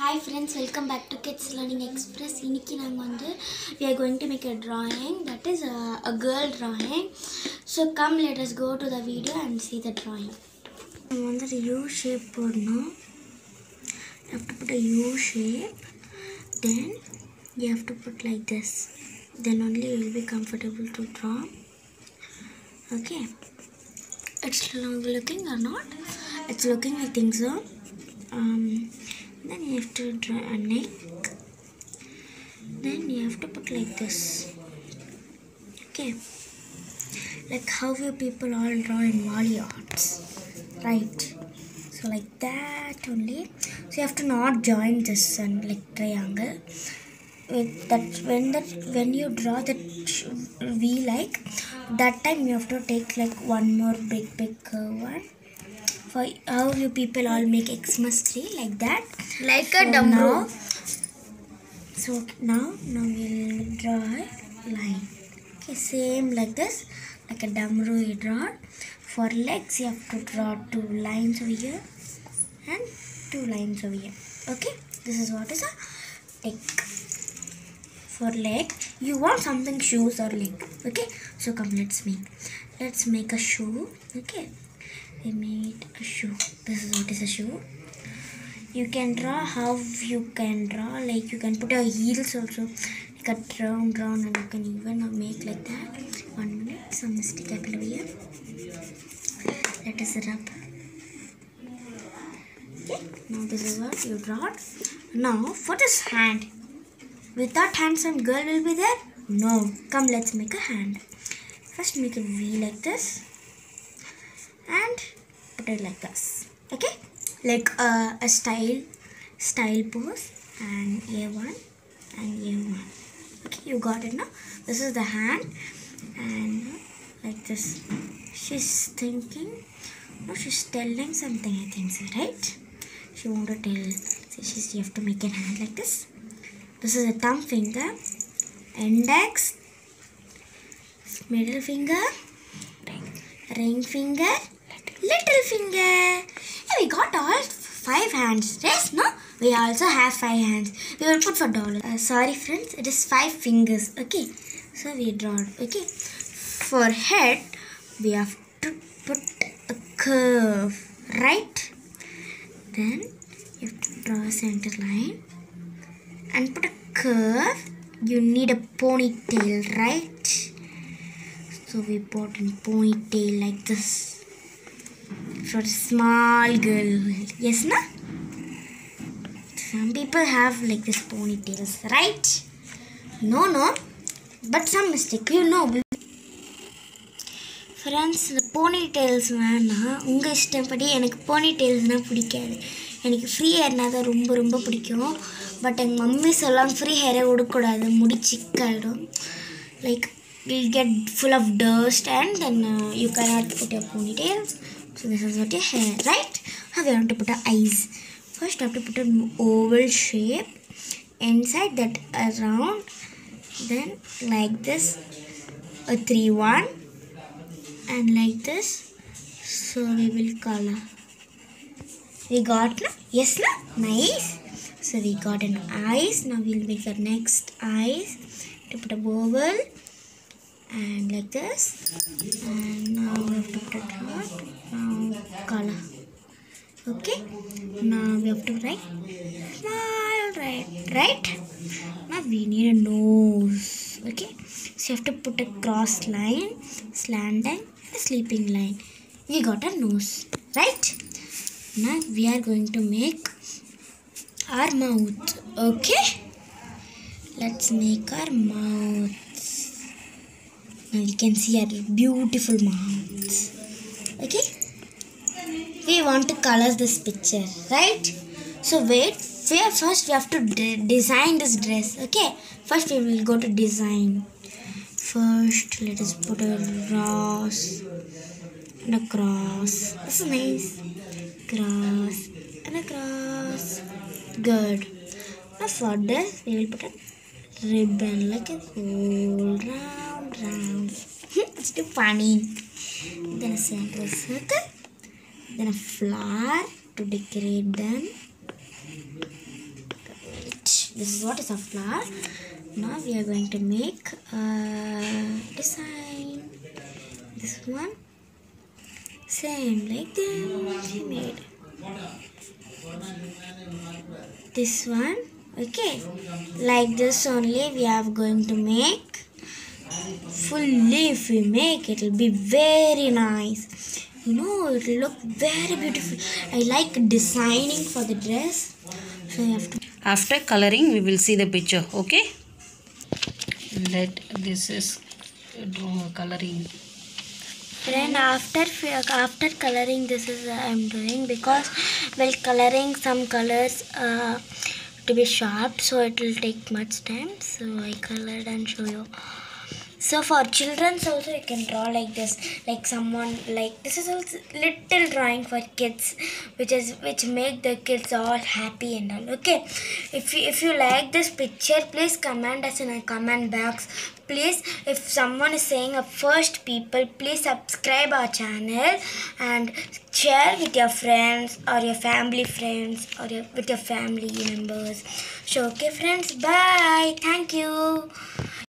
Hi friends, welcome back to Kids Learning Express. இன்னைக்கு நாங்க வந்து we are going to make a drawing, that is a girl drawing. So come, let us go to the video and see the drawing. நம்ம வந்து the U shape போடணும். You have to put a U shape, then you have to put like this, then only you will be comfortable to draw. Okay, it's looking or not? It's looking, I think so. Then you have to draw a neck, then you have to put like this. Okay, like how you people all draw in Wally arts, right? So like that only. So you have to not join this and like triangle with that. When you draw that V, like that time you have to take like one more big one. For how you people all make Xmas tree, like that, like so a dumbbell. So now we'll draw a line. Okay, same like this, like a dumbbell you draw. For legs you have to draw 2 lines over here and 2 lines over here. Okay, this is what is a leg. For leg you want something shoes or leg. Okay, so come, let's make a shoe. Okay, we made a shoe. This is what is a shoe. You can draw how you can draw, like you can put a heels also, like a round, and you can even make like that. 1 minute, some mistake happened over here. Let us rub. Okay, now this is what you draw. Now for this hand, without hand some girl will be there? No. Come, let's make a hand. First make a V like this and put it like this. Okay, like a style pose, and A1 and A1. Okay, you got it now. This is the hand, and like this. She's thinking, no, she's telling something, I think so, right? She want to tell. So you have to make a hand like this. This is a thumb finger, index, middle finger, ring finger, little finger. Yeah, we got all 5 hands. Yes, no? We also have 5 hands. We will put for dollar. Sorry friends, it is 5 fingers. Okay, so we draw. Okay, for head we have to put a curve, right? Then you have to draw a center line and put a curve. You need a ponytail, right? So we put in ponytail like this for a small girl. Yes, na? Some people have like this ponytails, right? No, but some mistake, you know. Friends, the ponytails வேணா உங்கள் இஷ்டப்படி. எனக்கு ponytailsனால் பிடிக்காது. எனக்கு free ஹேர்னால் தான் ரொம்ப பிடிக்கும். But எங்கள் மம்மி சொல்லலாம் ஃப்ரீ ஹேரே விடக்கூடாது, முடி சிக்காயிடும். Like you'll get full of dust and then you cannot put your ponytail. So this is what your hair, right? Now we have to put our eyes. First you have to put an oval shape inside that around, then like this a 3-1 and like this. So we will color. We got na? Yes na? Nice. So we got an eyes. Now we'll make the next eyes. To put a oval and like this, and now we have to put a dot. Now color. Okay, now we have to write smile, right? Now we need a nose. Okay, so you have to put a cross line, slant line, and a sleeping line. We got a nose, right? Now we are going to make our mouth. Okay, let's make our mouth. Now you can see our beautiful mouth. Okay, we want to color this picture, right? So wait, first we have to design this dress. Okay, first we will go to design. First let us put a cross and a cross. This is nice. Cross and a cross. Good. Now for this we will put a ribbon, like a whole round. It's too funny. Then a center circle, then a flower to decorate them, this is what is a flower. Now we are going to make design. This one, same like that we made. This one, okay, like this only we are going to make. Fully if we make it will be very nice, you know, it will look very beautiful. I like designing for the dress, so you have to. After coloring we will see the picture. Okay, this is coloring. Friend, after coloring, this is I'm doing, because while coloring some colors to be sharp, so it will take much time, so I colored and show you. So for children also you can draw like this, like someone, like this is also little drawing for kids, which make the kids all happy and all. Okay, if you like this picture, please comment us in a comment box. Please, if someone is saying a first people, please subscribe our channel and share with your friends or your family friends or with your family members. So okay friends, bye, thank you.